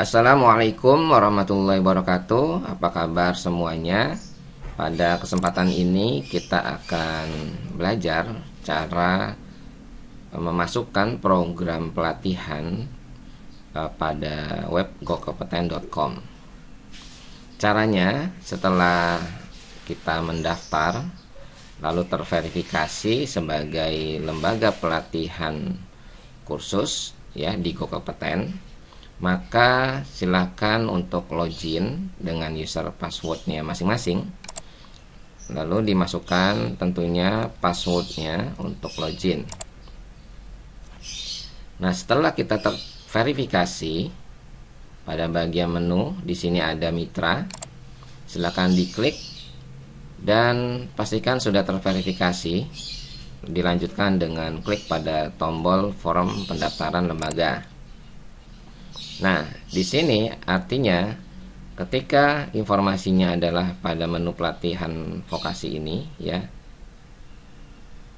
Assalamualaikum warahmatullahi wabarakatuh. Apa kabar semuanya? Pada kesempatan ini kita akan belajar cara memasukkan program pelatihan pada web gokompeten.com. Caranya, setelah kita mendaftar lalu terverifikasi sebagai lembaga pelatihan kursus ya di Gokompeten, maka silakan untuk login dengan user passwordnya masing-masing, lalu dimasukkan tentunya passwordnya untuk login. Nah, setelah kita terverifikasi, pada bagian menu di sini ada mitra, silakan diklik dan pastikan sudah terverifikasi. Dilanjutkan dengan klik pada tombol form pendaftaran lembaga. Nah, di sini artinya ketika informasinya adalah pada menu pelatihan vokasi ini ya.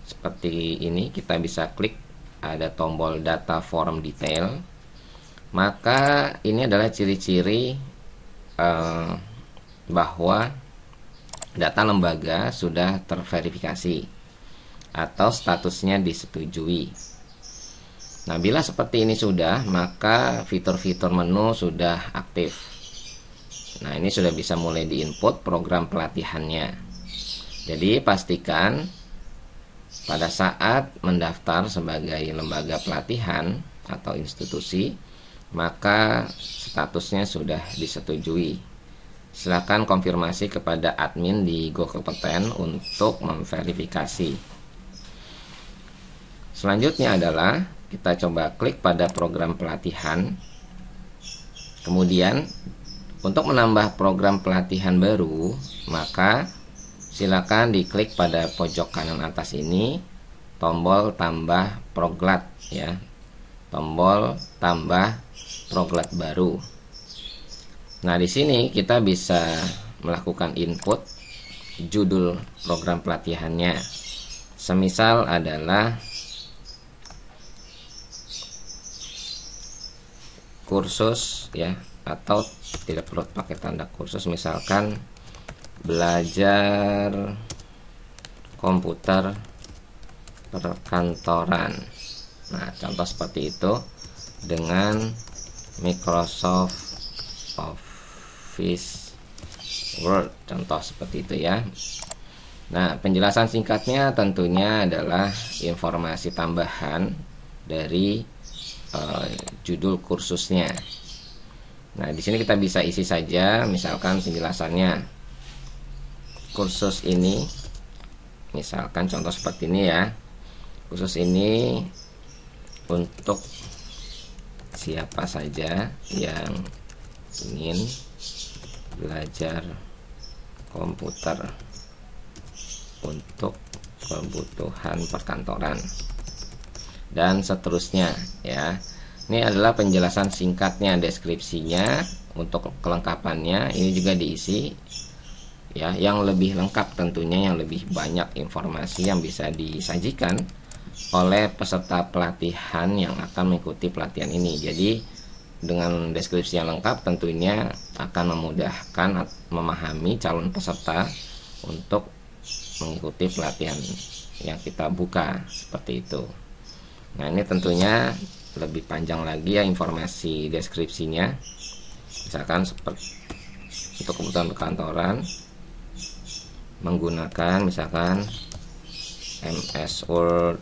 Seperti ini, kita bisa klik ada tombol data form detail. Maka ini adalah ciri-ciri bahwa data lembaga sudah terverifikasi atau statusnya disetujui. Nah, bila seperti ini sudah, maka fitur-fitur menu sudah aktif. Nah, ini sudah bisa mulai diinput program pelatihannya. Jadi, pastikan pada saat mendaftar sebagai lembaga pelatihan atau institusi, maka statusnya sudah disetujui. Silakan konfirmasi kepada admin di Gokompeten untuk memverifikasi. Selanjutnya adalah kita coba klik pada program pelatihan. Kemudian untuk menambah program pelatihan baru, maka silakan diklik pada pojok kanan atas ini tombol tambah proglat ya. Tombol tambah proglat baru. Nah, di sini kita bisa melakukan input judul program pelatihannya. Semisal adalah kursus ya, atau tidak perlu pakai tanda kursus, misalkan belajar komputer perkantoran. Nah, contoh seperti itu dengan Microsoft Office Word, contoh seperti itu ya. Nah, penjelasan singkatnya tentunya adalah informasi tambahan dari judul kursusnya. Nah, di sini kita bisa isi saja, misalkan penjelasannya. Kursus ini, misalkan contoh seperti ini ya. Kursus ini untuk siapa saja yang ingin belajar komputer untuk kebutuhan perkantoran, dan seterusnya ya. Ini adalah penjelasan singkatnya, deskripsinya. Untuk kelengkapannya ini juga diisi ya, yang lebih lengkap tentunya, yang lebih banyak informasi yang bisa disajikan oleh peserta pelatihan yang akan mengikuti pelatihan ini. Jadi dengan deskripsi yang lengkap tentunya akan memudahkan memahami calon peserta untuk mengikuti pelatihan yang kita buka seperti itu. Nah, ini tentunya lebih panjang lagi ya informasi deskripsinya. Misalkan seperti untuk kebutuhan perkantoran menggunakan misalkan MS Word,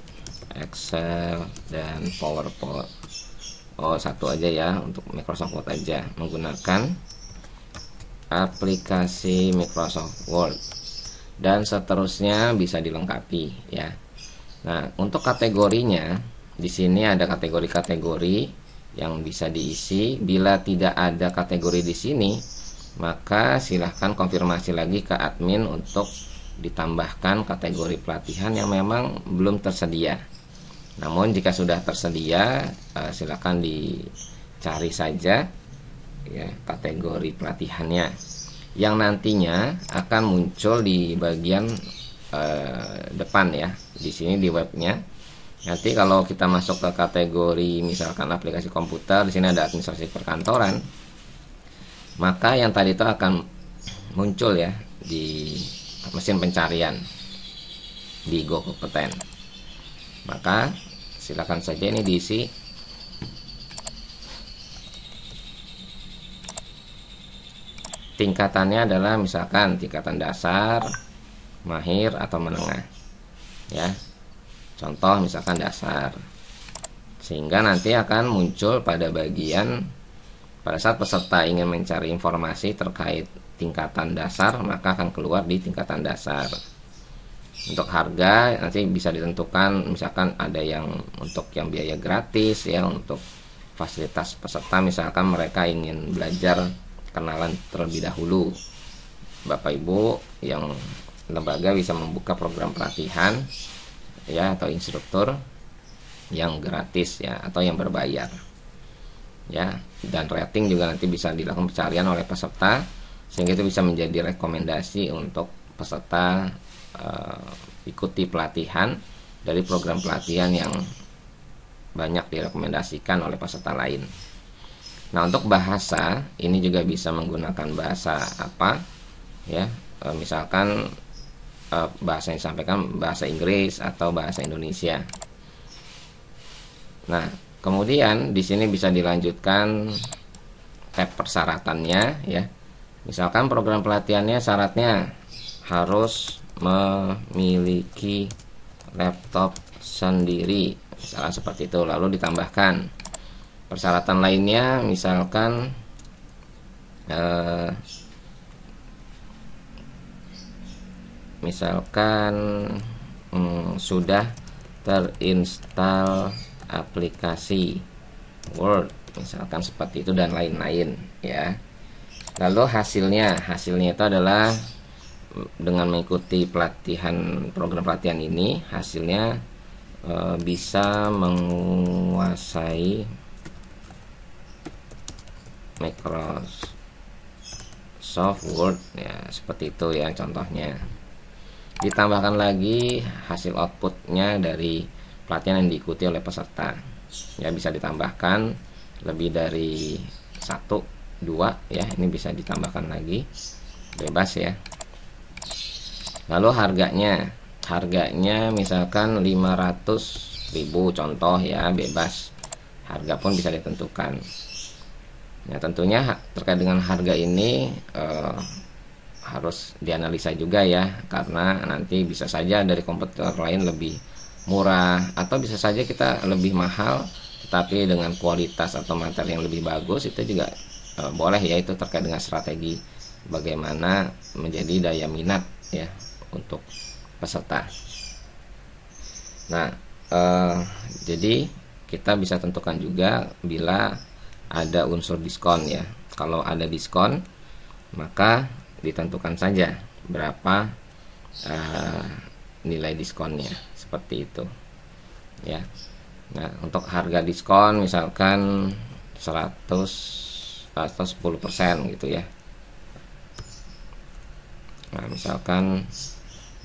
Excel, dan PowerPoint. Oh, satu aja ya, untuk Microsoft Word aja, menggunakan aplikasi Microsoft Word, dan seterusnya bisa dilengkapi ya. Nah, untuk kategorinya di sini ada kategori-kategori yang bisa diisi. Bila tidak ada kategori di sini, maka silahkan konfirmasi lagi ke admin untuk ditambahkan kategori pelatihan yang memang belum tersedia. Namun jika sudah tersedia, silahkan dicari saja ya kategori pelatihannya, yang nantinya akan muncul di bagian depan ya, di sini di webnya. Nanti kalau kita masuk ke kategori misalkan aplikasi komputer, di sini ada administrasi perkantoran. maka yang tadi itu akan muncul ya di mesin pencarian di Go Kompeten. Maka silakan saja ini diisi tingkatannya adalah misalkan tingkatan dasar, mahir, atau menengah ya. Contoh misalkan dasar, sehingga nanti akan muncul pada bagian pada saat peserta ingin mencari informasi terkait tingkatan dasar, maka akan keluar di tingkatan dasar. Untuk harga nanti bisa ditentukan, misalkan ada yang untuk yang biaya gratis ya, untuk fasilitas peserta misalkan mereka ingin belajar kenalan terlebih dahulu, Bapak Ibu yang lembaga bisa membuka program pelatihan ya, atau instruktur yang gratis ya, atau yang berbayar ya. Dan rating juga nanti bisa dilakukan pencarian oleh peserta, sehingga itu bisa menjadi rekomendasi untuk peserta ikuti pelatihan dari program pelatihan yang banyak direkomendasikan oleh peserta lain. Nah, untuk bahasa ini juga bisa menggunakan bahasa apa ya, misalkan bahasa yang disampaikan bahasa Inggris atau bahasa Indonesia. Nah, kemudian di sini bisa dilanjutkan tab persyaratannya ya. Misalkan program pelatihannya syaratnya harus memiliki laptop sendiri, misalnya seperti itu. Lalu ditambahkan persyaratan lainnya, misalkan sudah terinstall aplikasi Word, misalkan seperti itu, dan lain-lain ya. Lalu hasilnya itu adalah dengan mengikuti pelatihan, program pelatihan ini, hasilnya bisa menguasai Microsoft Word ya, seperti itu ya contohnya. Ditambahkan lagi hasil outputnya dari pelatihan yang diikuti oleh peserta ya, bisa ditambahkan lebih dari 1, 2 ya, ini bisa ditambahkan lagi, bebas ya. Lalu harganya misalkan 500.000 contoh ya, bebas, harga pun bisa ditentukan. Nah, tentunya terkait dengan harga ini harus dianalisa juga ya, karena nanti bisa saja dari kompetitor lain lebih murah, atau bisa saja kita lebih mahal tetapi dengan kualitas atau materi yang lebih bagus. Itu juga boleh ya, itu terkait dengan strategi bagaimana menjadi daya minat ya untuk peserta. Nah, jadi kita bisa tentukan juga bila ada unsur diskon ya. Kalau ada diskon, maka ditentukan saja berapa nilai diskonnya, seperti itu ya. Nah, untuk harga diskon misalkan 100 atau 10% gitu ya. Nah, misalkan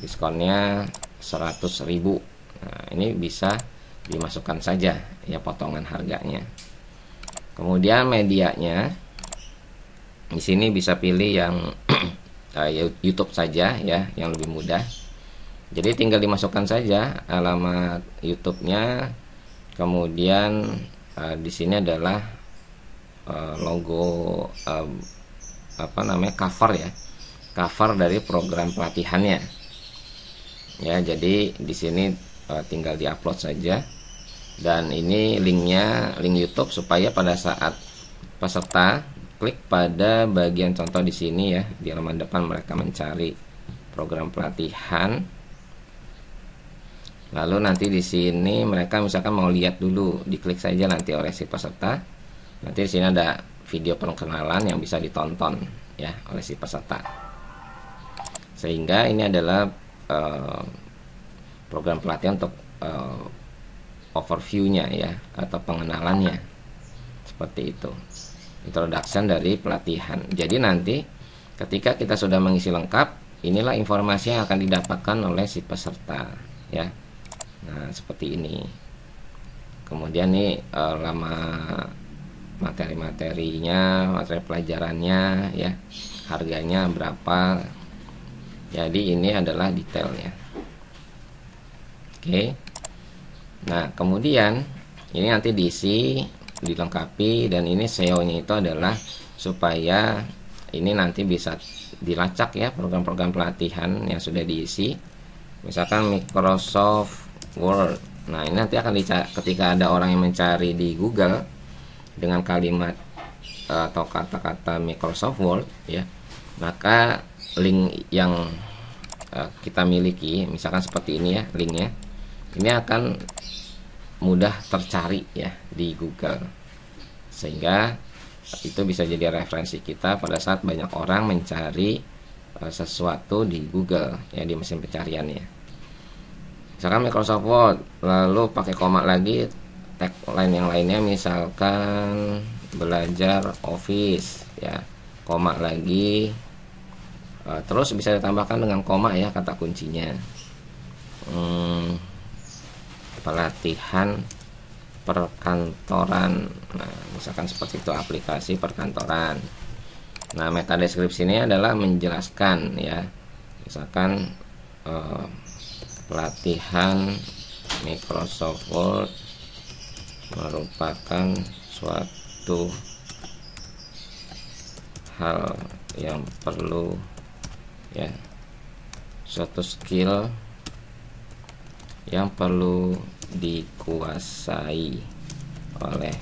diskonnya 100.000, nah ini bisa dimasukkan saja ya potongan harganya. Kemudian medianya di sini bisa pilih yang YouTube saja ya, yang lebih mudah. Jadi tinggal dimasukkan saja alamat YouTube-nya, kemudian di sini adalah logo cover ya, cover dari program pelatihannya ya. Jadi di sini tinggal diupload saja, dan ini linknya, link YouTube, supaya pada saat peserta klik pada bagian contoh di sini ya, di halaman depan mereka mencari program pelatihan, lalu nanti di sini mereka misalkan mau lihat dulu, diklik saja nanti oleh si peserta. Nanti di sini ada video perkenalan yang bisa ditonton ya oleh si peserta, sehingga ini adalah program pelatihan untuk overview-nya ya, atau pengenalannya, seperti itu, introduction dari pelatihan. Jadi nanti ketika kita sudah mengisi lengkap, inilah informasi yang akan didapatkan oleh si peserta ya. Nah, seperti ini. Kemudian nih materi-materinya, materi pelajarannya ya, harganya berapa. Jadi ini adalah detailnya. Oke. Nah, kemudian ini nanti diisi, dilengkapi, dan ini SEO-nya itu adalah supaya ini nanti bisa dilacak ya program-program pelatihan yang sudah diisi. Misalkan Microsoft Word. Nah, ini nanti akan ketika ada orang yang mencari di Google dengan kalimat atau kata-kata Microsoft Word ya, maka link yang kita miliki, misalkan seperti ini ya linknya, ini akan mudah tercari ya di Google, sehingga itu bisa jadi referensi kita pada saat banyak orang mencari sesuatu di Google ya, di mesin pencariannya. Misalkan Microsoft Word, lalu pakai koma lagi, tagline yang lainnya misalkan belajar Office ya, koma lagi, terus bisa ditambahkan dengan koma ya kata kuncinya, pelatihan perkantoran. Nah, misalkan seperti itu, aplikasi perkantoran. Nah, meta deskripsi ini adalah menjelaskan ya, misalkan pelatihan Microsoft Word merupakan suatu hal yang perlu ya, suatu skill yang perlu dikuasai oleh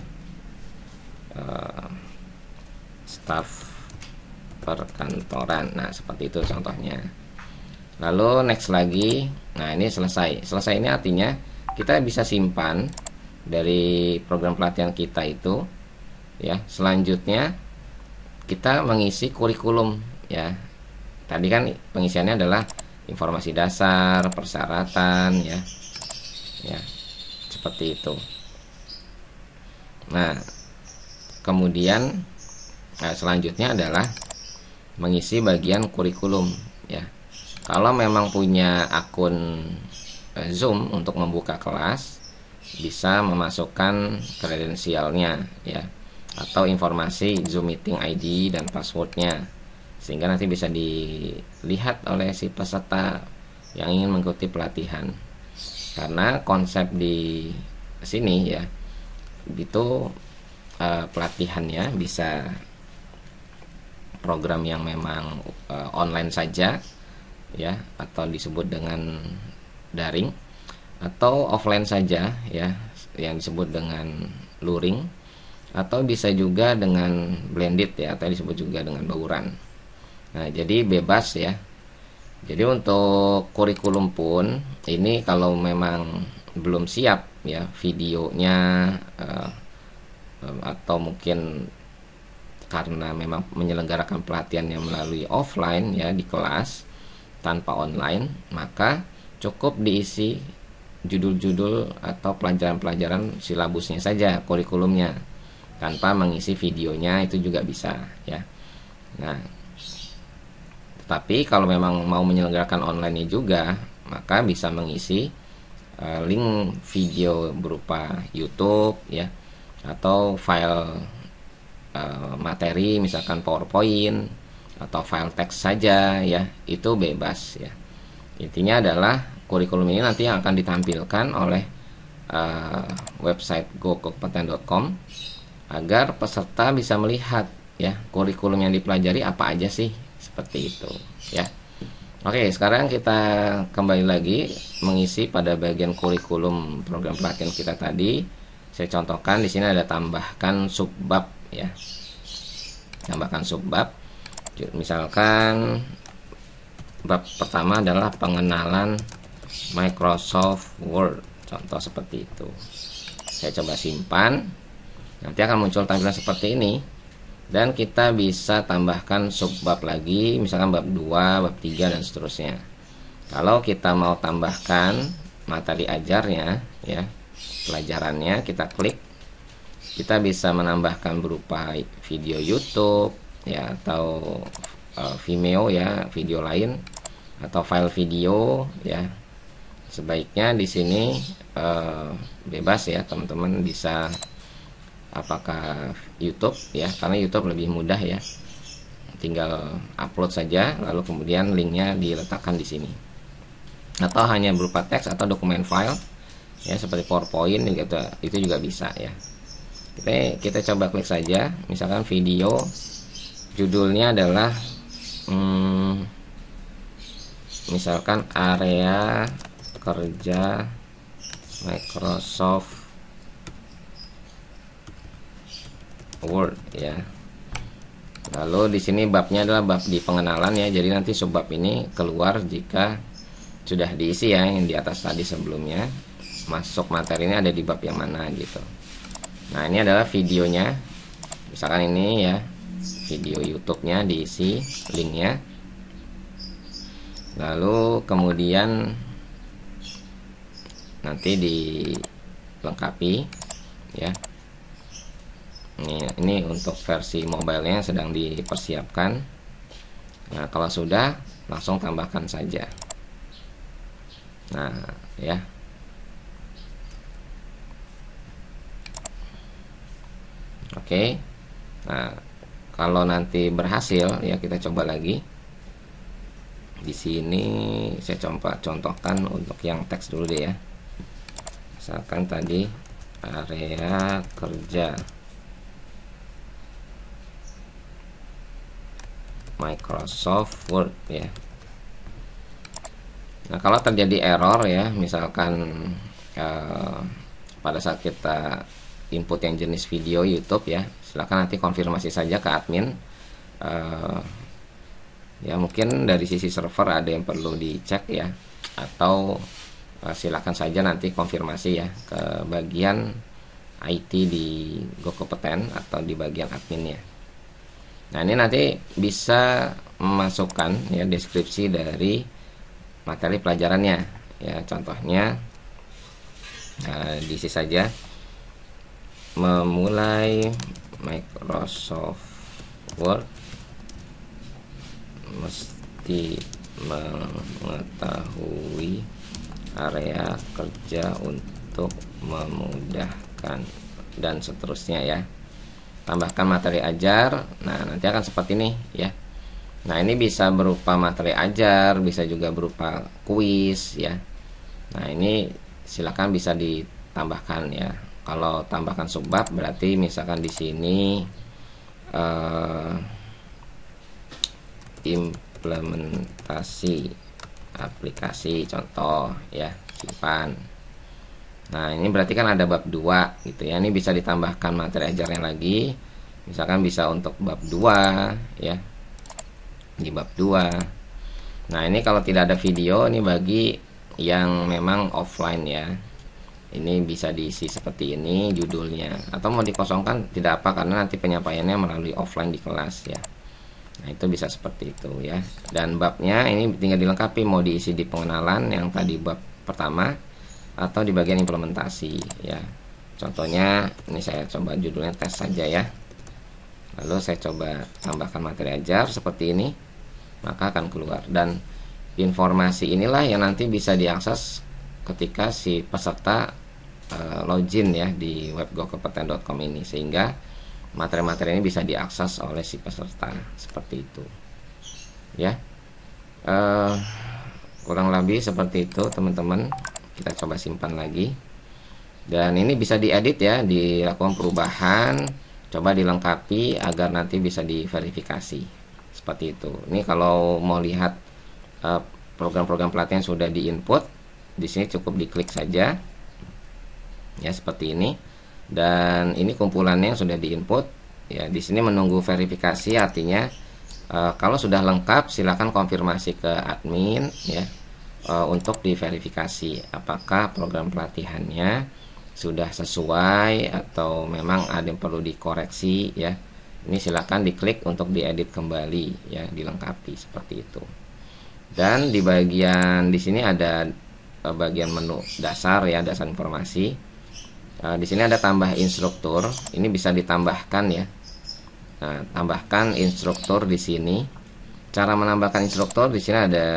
staf perkantoran. Nah, seperti itu contohnya. Lalu next lagi. Nah, ini selesai. Selesai ini artinya kita bisa simpan dari program pelatihan kita itu ya. Selanjutnya kita mengisi kurikulum ya. Tadi kan pengisiannya adalah informasi dasar, persyaratan ya. Ya, seperti itu. Nah, kemudian selanjutnya adalah mengisi bagian kurikulum ya. Kalau memang punya akun Zoom untuk membuka kelas, bisa memasukkan kredensialnya ya, atau informasi Zoom meeting ID dan passwordnya, sehingga nanti bisa dilihat oleh si peserta yang ingin mengikuti pelatihan. Karena konsep di sini ya, itu pelatihannya bisa program yang memang online saja ya, atau disebut dengan daring, atau offline saja ya, yang disebut dengan luring, atau bisa juga dengan blended ya, atau disebut juga dengan bauran. Nah, jadi bebas ya. Jadi untuk kurikulum pun ini kalau memang belum siap ya videonya, atau mungkin karena memang menyelenggarakan pelatihan yang melalui offline ya di kelas tanpa online, maka cukup diisi judul-judul atau pelajaran-pelajaran silabusnya saja, kurikulumnya, tanpa mengisi videonya, itu juga bisa ya. Nah, tapi kalau memang mau menyelenggarakan online juga, maka bisa mengisi link video berupa YouTube ya, atau file materi misalkan PowerPoint atau file teks saja ya, itu bebas ya. Intinya adalah kurikulum ini nanti yang akan ditampilkan oleh website gokompeten.com agar peserta bisa melihat ya kurikulum yang dipelajari apa aja sih, seperti itu ya. Oke, sekarang kita kembali lagi mengisi pada bagian kurikulum program pelatihan kita tadi. Saya contohkan di sini ada tambahkan subbab ya. Tambahkan subbab. Misalkan bab pertama adalah pengenalan Microsoft Word. Contoh seperti itu. Saya coba simpan. Nanti akan muncul tampilan seperti ini. Dan kita bisa tambahkan subbab lagi, misalkan bab 2, bab 3 dan seterusnya. Kalau kita mau tambahkan materi ajarnya ya, pelajarannya, kita klik. Kita bisa menambahkan berupa video YouTube ya, atau Vimeo ya, video lain, atau file video ya. Sebaiknya di sini bebas ya, teman-teman bisa apakah YouTube ya, karena YouTube lebih mudah ya, tinggal upload saja lalu kemudian linknya diletakkan di sini, atau hanya berupa teks atau dokumen file ya seperti PowerPoint gitu, itu juga bisa ya. Kita coba klik saja, misalkan video judulnya adalah misalkan area kerja Microsoft Word ya. Lalu di sini babnya adalah bab di pengenalan ya. Jadi nanti subbab ini keluar jika sudah diisi ya, yang di atas tadi sebelumnya. Masuk materi ini ada di bab yang mana gitu. Nah, ini adalah videonya. Misalkan ini ya, video YouTube-nya diisi linknya. Lalu kemudian nanti dilengkapi ya. Ini untuk versi mobile-nya sedang dipersiapkan. Nah, kalau sudah langsung tambahkan saja. Nah, ya. Oke. Nah, kalau nanti berhasil ya kita coba lagi. Di sini saya coba contohkan untuk yang teks dulu deh ya. Misalkan tadi area kerja Microsoft Word ya. Nah, kalau terjadi error ya, misalkan pada saat kita input yang jenis video YouTube ya, silakan nanti konfirmasi saja ke admin. Ya mungkin dari sisi server ada yang perlu dicek ya, atau silakan saja nanti konfirmasi ya ke bagian IT di GoKompeten atau di bagian adminnya. Nah, ini nanti bisa memasukkan ya deskripsi dari materi pelajarannya ya. Contohnya diisi saja memulai Microsoft Word mesti mengetahui area kerja untuk memudahkan dan seterusnya ya. Tambahkan materi ajar. Nah, nanti akan seperti ini ya. Nah, ini bisa berupa materi ajar, bisa juga berupa kuis ya. Nah, ini silakan bisa ditambahkan ya. Kalau tambahkan subbab berarti misalkan di sini implementasi aplikasi contoh ya, simpan. Nah, ini berarti kan ada bab 2 gitu ya. Ini bisa ditambahkan materi ajarnya lagi. Misalkan bisa untuk bab 2 ya. Di bab 2. Nah, ini kalau tidak ada video, ini bagi yang memang offline ya. Ini bisa diisi seperti ini judulnya. Atau mau dikosongkan tidak apa, karena nanti penyampaiannya melalui offline di kelas ya. Nah, itu bisa seperti itu ya. Dan babnya ini tinggal dilengkapi, mau diisi di pengenalan yang tadi bab pertama atau di bagian implementasi ya. Contohnya ini saya coba judulnya tes saja ya. Lalu saya coba tambahkan materi ajar seperti ini, maka akan keluar. Dan informasi inilah yang nanti bisa diakses ketika si peserta login ya di web gokompeten.com ini, sehingga materi-materi ini bisa diakses oleh si peserta seperti itu ya. Kurang lebih seperti itu teman-teman. Kita coba simpan lagi, dan ini bisa diedit ya, dilakukan perubahan, coba dilengkapi agar nanti bisa diverifikasi seperti itu. Ini kalau mau lihat program-program pelatihan sudah diinput, di sini cukup diklik saja ya seperti ini. Dan ini kumpulannya yang sudah diinput ya. Di sini menunggu verifikasi, artinya kalau sudah lengkap silakan konfirmasi ke admin ya. Untuk diverifikasi apakah program pelatihannya sudah sesuai atau memang ada yang perlu dikoreksi ya. Ini silakan diklik untuk diedit kembali ya, dilengkapi seperti itu. Dan di bagian di sini ada bagian menu dasar ya, dasar informasi. Di sini ada tambah instruktur, ini bisa ditambahkan ya. Nah, tambahkan instruktur di sini. Cara menambahkan instruktur di sini ada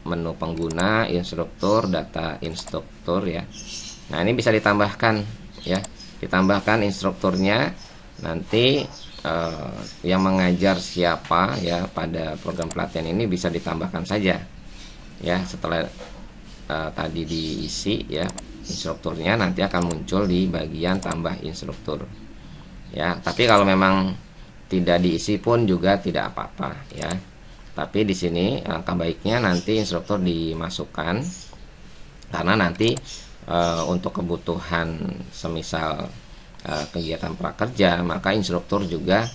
menu pengguna, instruktur, data instruktur ya. Nah, ini bisa ditambahkan ya. ditambahkan instrukturnya. Nanti yang mengajar siapa ya pada program pelatihan ini bisa ditambahkan saja ya. Setelah tadi diisi ya instrukturnya, nanti akan muncul di bagian tambah instruktur ya. Tapi kalau memang tidak diisi pun juga tidak apa-apa ya. Tapi di sini langkah baiknya nanti instruktur dimasukkan, karena nanti untuk kebutuhan semisal kegiatan prakerja, maka instruktur juga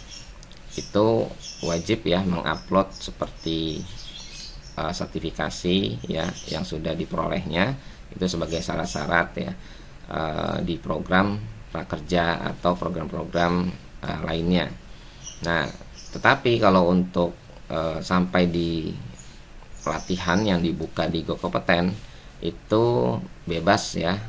itu wajib ya mengupload seperti sertifikasi ya yang sudah diperolehnya, itu sebagai syarat-syarat ya di program prakerja atau program-program lainnya. Nah, tetapi kalau untuk sampai di pelatihan yang dibuka di GoKompeten itu bebas ya.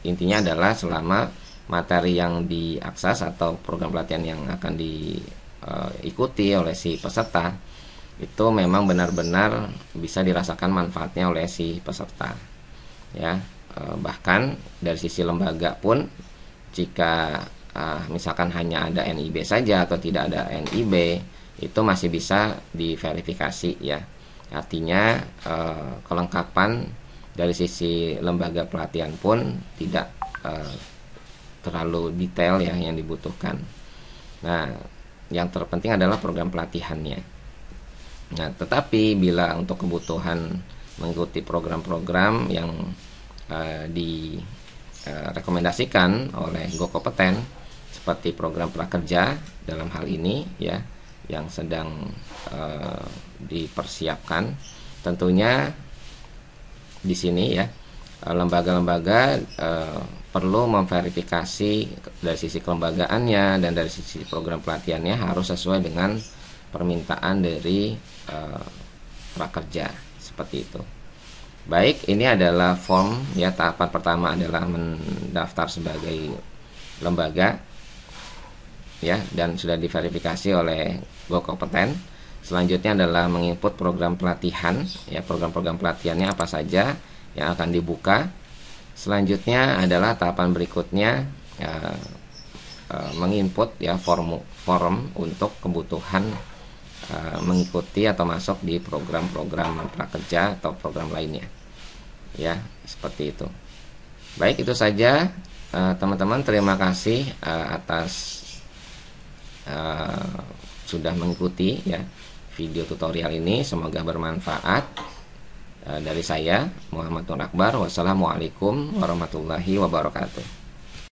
Intinya adalah selama materi yang diakses atau program pelatihan yang akan diikuti oleh si peserta itu memang benar-benar bisa dirasakan manfaatnya oleh si peserta ya. Bahkan dari sisi lembaga pun, jika misalkan hanya ada NIB saja atau tidak ada NIB, itu masih bisa diverifikasi ya. Artinya kelengkapan dari sisi lembaga pelatihan pun tidak terlalu detail ya yang dibutuhkan. Nah, yang terpenting adalah program pelatihannya. Nah, tetapi bila untuk kebutuhan mengikuti program-program yang direkomendasikan oleh GoKompeten seperti program prakerja dalam hal ini ya, yang sedang dipersiapkan, tentunya di sini ya lembaga-lembaga perlu memverifikasi dari sisi kelembagaannya dan dari sisi program pelatihannya harus sesuai dengan permintaan dari prakerja, seperti itu. Baik, ini adalah form ya. Tahapan pertama adalah mendaftar sebagai lembaga ya, dan sudah diverifikasi oleh GoKompeten. Selanjutnya adalah menginput program pelatihan ya, program-program pelatihannya apa saja yang akan dibuka. Selanjutnya adalah tahapan berikutnya ya, menginput ya form untuk kebutuhan mengikuti atau masuk di program-program prakerja atau program lainnya ya, seperti itu. Baik, itu saja teman-teman. Terima kasih atas sudah mengikuti ya video tutorial ini. Semoga bermanfaat. Dari saya Muhammad Nur Akbar. Wassalamualaikum warahmatullahi wabarakatuh.